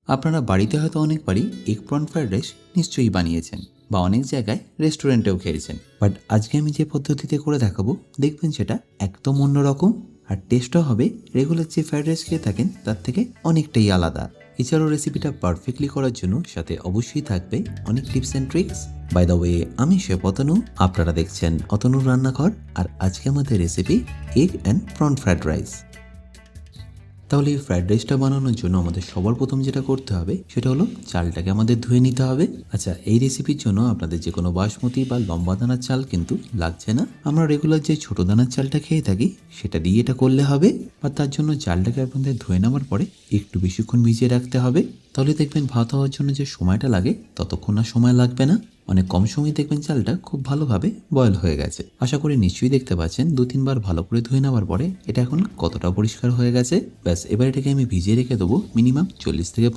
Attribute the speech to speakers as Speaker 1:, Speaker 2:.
Speaker 1: আপনারা বাড়িতে হয়তো অনেকবারই এগ প্রন ফ্রাইড রাইস নিশ্চয়ই বানিয়েছেন বা অনেক জায়গায় রেস্টুরেন্টেও খেয়েছেন, বাট আজকে আমি যে পদ্ধতিতে করে দেখাবো দেখবেন সেটা একদম অন্যরকম। আর টেস্টও হবে রেগুলার যে ফ্রাইড রাইস খেয়ে থাকেন তার থেকে অনেকটাই আলাদা। এছাড়াও রেসিপিটা পারফেক্টলি করার জন্য সাথে অবশ্যই থাকবে অনেক tips and tricks. By the way, আমি শেফ অতনু, আপনারা দেখছেন অতনুর রান্নাঘর। আর আজকে আমাদের recipe egg and prawn fried rice. তাহলে এই ফ্রাইড রাইসটা বানানোর জন্য আমাদের সবার প্রথম যেটা করতে হবে সেটা হলো চালটাকে আমাদের ধুয়ে নিতে হবে। আচ্ছা, এই রেসিপির জন্য আপনাদের যে কোনো বাসমতি বা লম্বা দানার চাল কিন্তু লাগছে না। আমরা রেগুলার যে ছোট দানার চালটা খেয়ে থাকি সেটা দিয়ে এটা করলে হবে। বা তার জন্য চালটাকে আপনাদের ধুয়ে নেওয়ার পরে একটু বেশিক্ষণ ভিজিয়ে রাখতে হবে। তাহলে দেখবেন ভাত হওয়ার জন্য যে সময়টা লাগে ততক্ষণ আর সময় লাগবে না। অনেক কম সময় দেখবেন চালটা খুব ভালোভাবে বয়েল হয়ে গেছে। আশা করি নিশ্চয়ই দেখতে পাচ্ছেন 2-3 বার ভালো করে ধুয়ে নেওয়ার পরে এটা এখন কতটা পরিষ্কার হয়ে গেছে। ব্যাস, এবার এটাকে আমি ভিজিয়ে রেখে দেবো মিনিমাম 40 থেকে